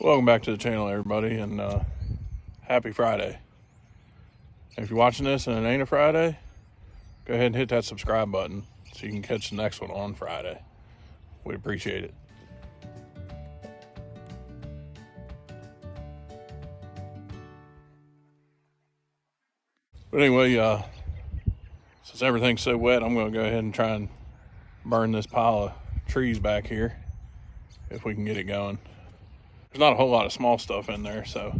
Welcome back to the channel, everybody, and happy Friday. If you're watching this and it ain't a Friday, go ahead and hit that subscribe button so you can catch the next one on Friday. We'd appreciate it. But anyway, since everything's so wet, I'm going to go ahead and try and burn this pile of trees back here if we can get it going. There's not a whole lot of small stuff in there, so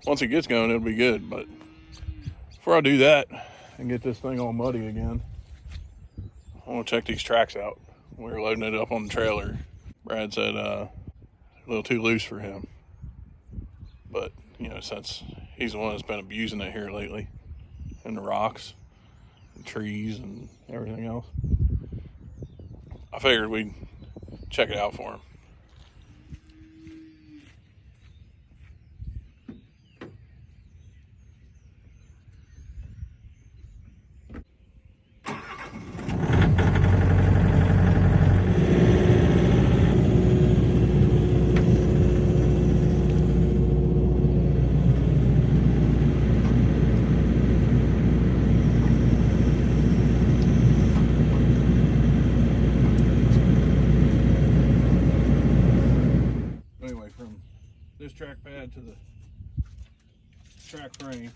once it gets going, it'll be good. But before I do that and get this thing all muddy again, I want to check these tracks out. We were loading it up on the trailer. Brad said a little too loose for him. But, you know, since he's the one that's been abusing it here lately, and the rocks, and trees, and everything else, I figured we'd check it out for him. This track pad to the track frame,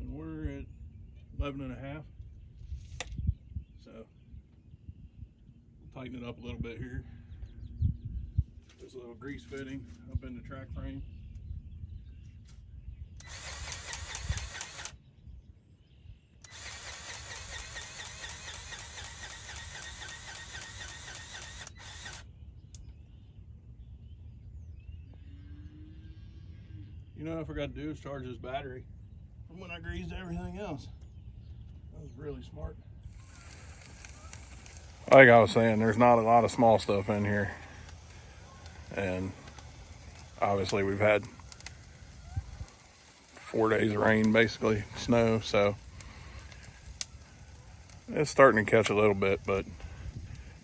and we're at 11.5, so we'll tighten it up a little bit here. This little grease fitting up in the track frame. You know what I forgot to do is charge this battery from when I greased everything else. That was really smart. Like I was saying, there's not a lot of small stuff in here. And obviously we've had 4 days of rain, basically, snow, so it's starting to catch a little bit, but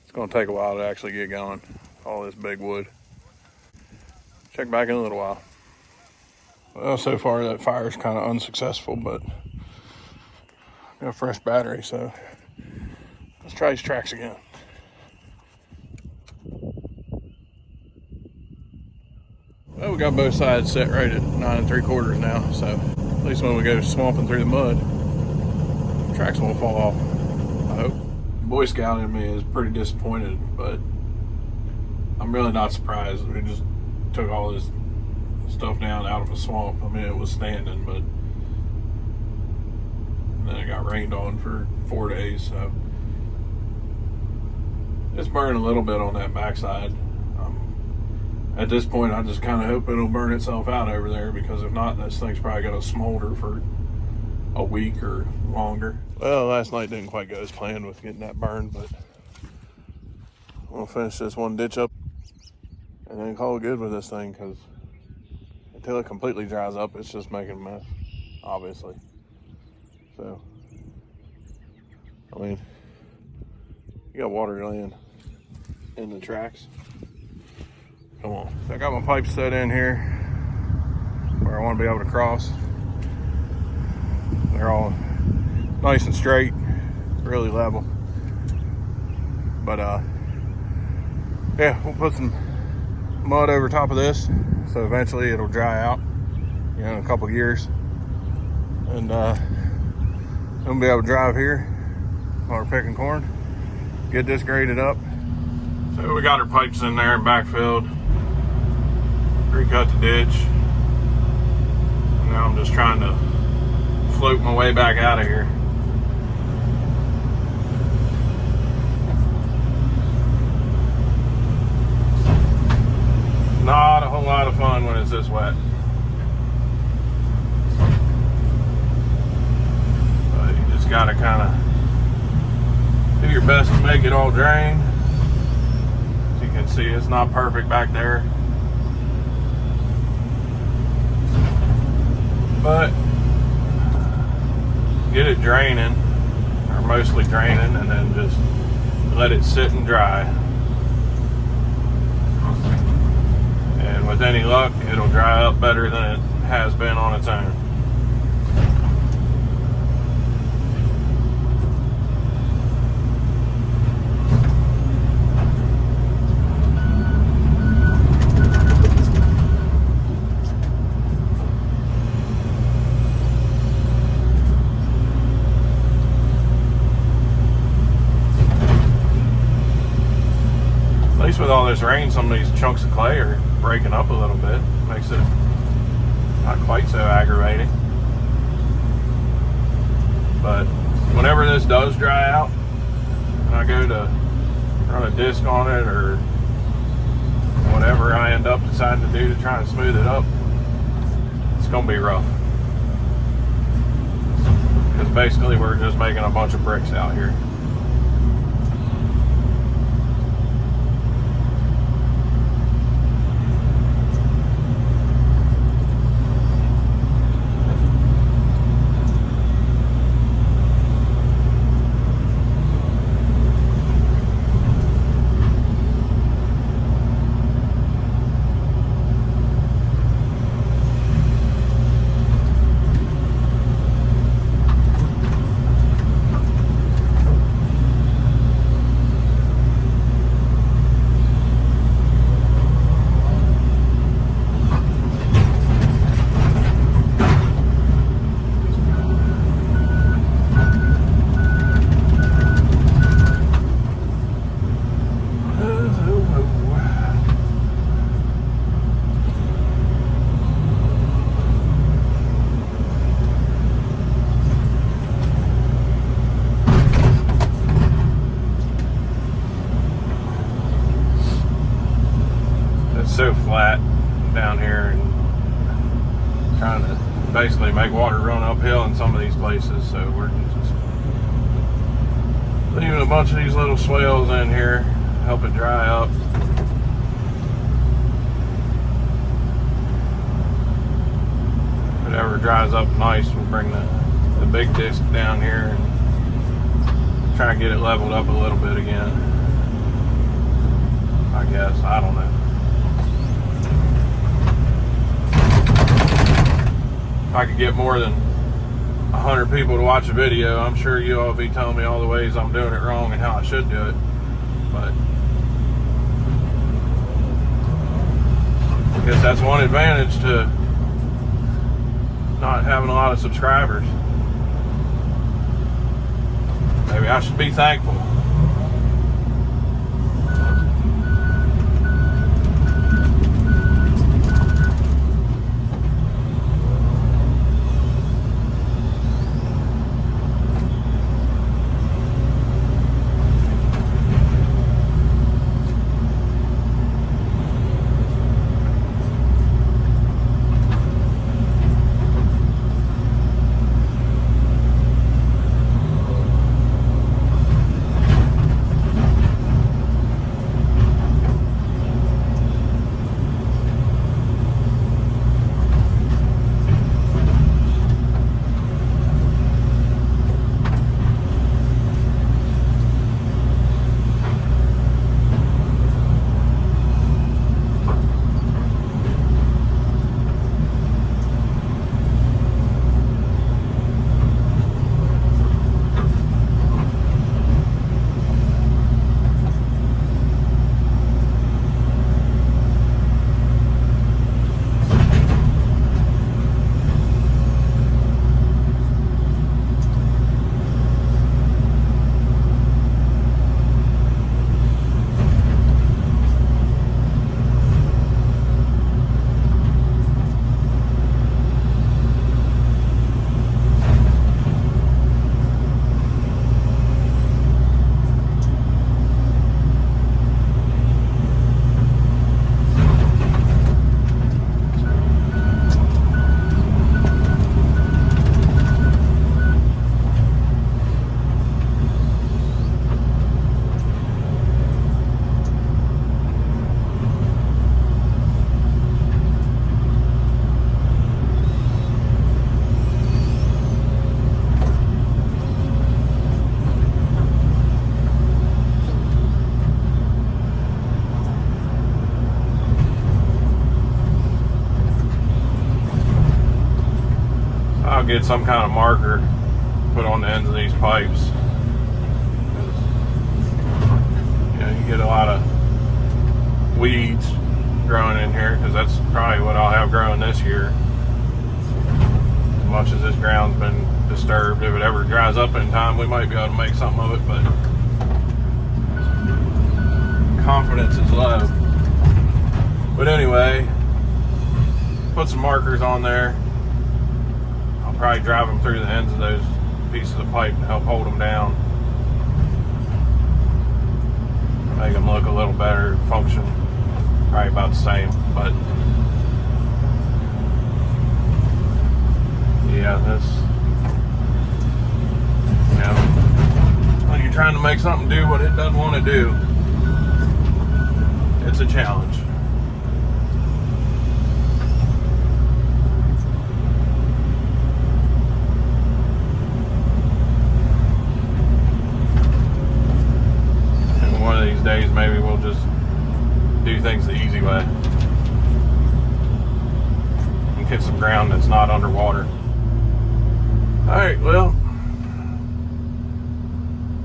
it's going to take a while to actually get going. All this big wood. Check back in a little while. Well, so far that fire's kind of unsuccessful, but got a fresh battery, so let's try these tracks again. Well, we got both sides set right at 9 3/4 now, so at least when we go swamping through the mud, the tracks won't fall off, I hope. Boy Scout in me is pretty disappointed, but I'm really not surprised. We just took all this stuff down out of a swamp. I mean, it was standing, but then it got rained on for 4 days, so it's burning a little bit on that backside. At this point, I just kind of hope it'll burn itself out over there, because if not, this thing's probably going to smolder for a week or longer. Well, last night didn't quite go as planned with getting that burned, but we'll finish this one ditch up and then call it good with this thing, because until it completely dries up, it's just making a mess, obviously. So, I mean, you got water laying in the tracks. Come on. So I got my pipes set in here where I want to be able to cross. They're all nice and straight, really level. But yeah, we'll put some mud over top of this, so eventually it'll dry out, you know, in a couple of years, and we'll be able to drive here while we're picking corn, get this graded up. So we got our pipes in there, backfilled, recut the ditch, and now I'm just trying to float my way back out of here. Not a whole lot of fun when it's this wet. But you just gotta kind of do your best to make it all drain. As you can see, it's not perfect back there, but get it draining, or mostly draining, and then just let it sit and dry. and with any luck, it'll dry up better than it has been on its own. At least with all this rain, some of these chunks of clay are breaking up a little bit. Makes it not quite so aggravating. But whenever this does dry out, and I go to run a disc on it or whatever I end up deciding to do to try and smooth it up, it's going to be rough. Because basically we're just making a bunch of bricks out here. So flat down here and trying to basically make water run uphill in some of these places, so we're just leaving a bunch of these little swales in here, help it dry up. If it ever dries up nice, we'll bring the big disc down here and try and get it leveled up a little bit again, I guess. I don't know. If I could get more than 100 people to watch a video, I'm sure you all will be telling me all the ways I'm doing it wrong and how I should do it. But I guess that's one advantage to not having a lot of subscribers. Maybe I should be thankful. get some kind of marker put on the ends of these pipes. You know, you get a lot of weeds growing in here, because that's probably what I'll have growing this year. As much as this ground's been disturbed, if it ever dries up in time, we might be able to make something of it, but confidence is low. But anyway, put some markers on there. I'll probably drive them through the ends of those pieces of pipe to help hold them down, make them look a little better, function probably about the same. But yeah, that's, you know, when you're trying to make something do what it doesn't want to do, it's a challenge. And one of these days, maybe we'll just do things the easy way and get some ground that's not underwater. Alright, well,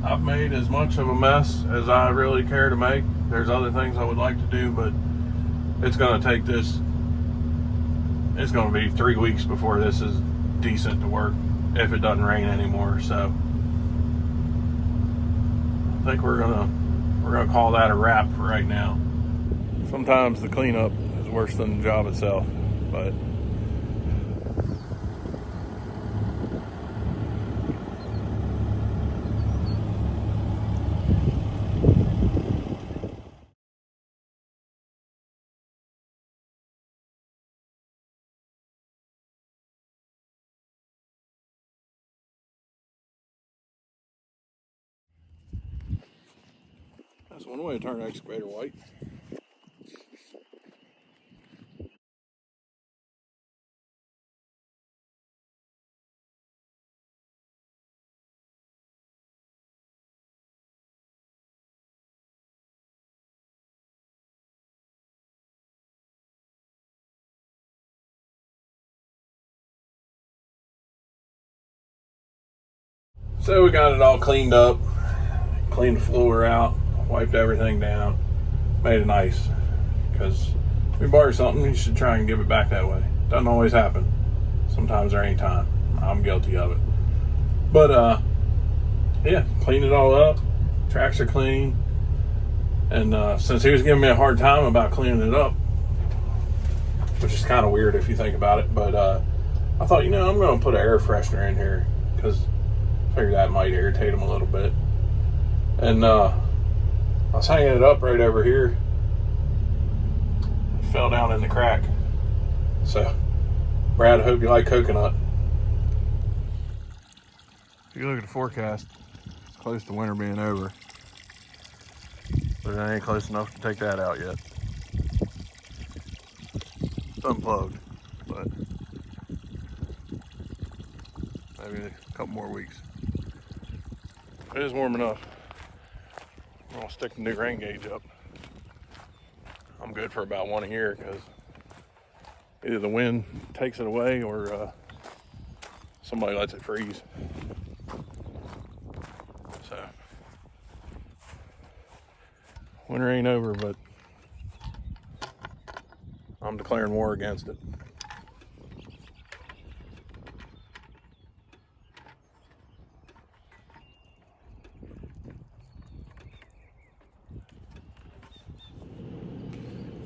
I've made as much of a mess as I really care to make. There's other things I would like to do, but it's going to take this, it's going to be 3 weeks before this is decent to work, if it doesn't rain anymore. So I think we're gonna call that a wrap for right now. Sometimes the cleanup is worse than the job itself, but that's one way to turn an excavator white. So we got it all cleaned up, cleaned the floor out, wiped everything down, made it nice. Because if you borrow something, you should try and give it back that way. Doesn't always happen. Sometimes there ain't time. I'm guilty of it. But yeah, cleaned it all up. Tracks are clean. And since he was giving me a hard time about cleaning it up, which is kind of weird if you think about it, but I thought, you know, I'm going to put an air freshener in here, because I figured that might irritate him a little bit. And I was hanging it up right over here. It fell down in the crack. So, Brad, I hope you like coconut. If you look at the forecast, it's close to winter being over. But it ain't close enough to take that out yet. It's unplugged, but maybe a couple more weeks. It is warm enough. I'm gonna stick the new rain gauge up. I'm good for about one a year, because either the wind takes it away or somebody lets it freeze. So winter ain't over, but I'm declaring war against it.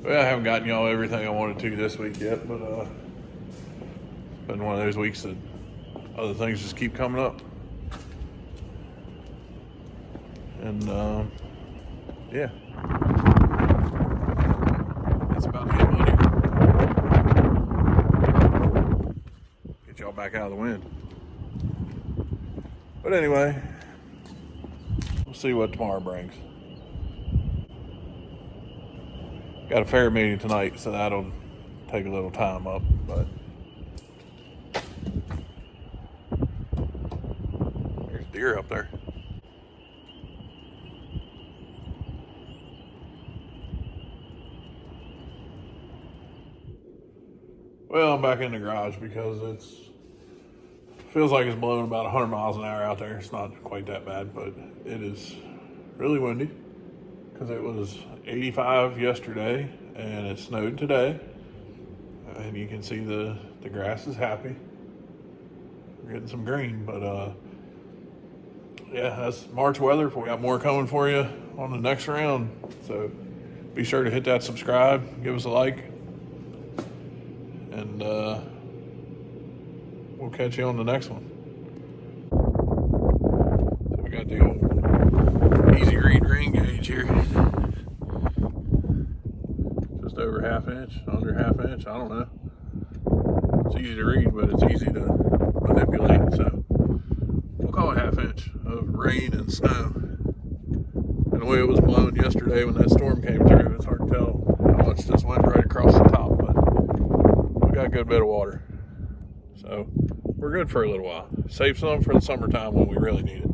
Well, I haven't gotten y'all everything I wanted to this week yet, but it's been one of those weeks that other things just keep coming up. And yeah, it's about to get muddy. Get y'all back out of the wind. But anyway, we'll see what tomorrow brings. Got a fair meeting tonight, so that'll take a little time up, but there's deer up there. Well, I'm back in the garage because it's Feels like it's blowing about 100 miles an hour out there. It's not quite that bad, but it is really windy because it was 85 yesterday and it snowed today. And you can see the grass is happy. We're getting some green, but yeah, that's March weather. We got more coming for you on the next round. So be sure to hit that subscribe, give us a like, and we'll catch you on the next one. So we got the old easy read rain gauge here. Just over half inch, under half inch, I don't know. It's easy to read, but it's easy to manipulate, so we'll call it half inch of rain and snow. And the way it was blowing yesterday when that storm came through, it's hard to tell how much just went right across the top, but we got a good bit of water. So we're good for a little while. Save some for the summertime when we really need it.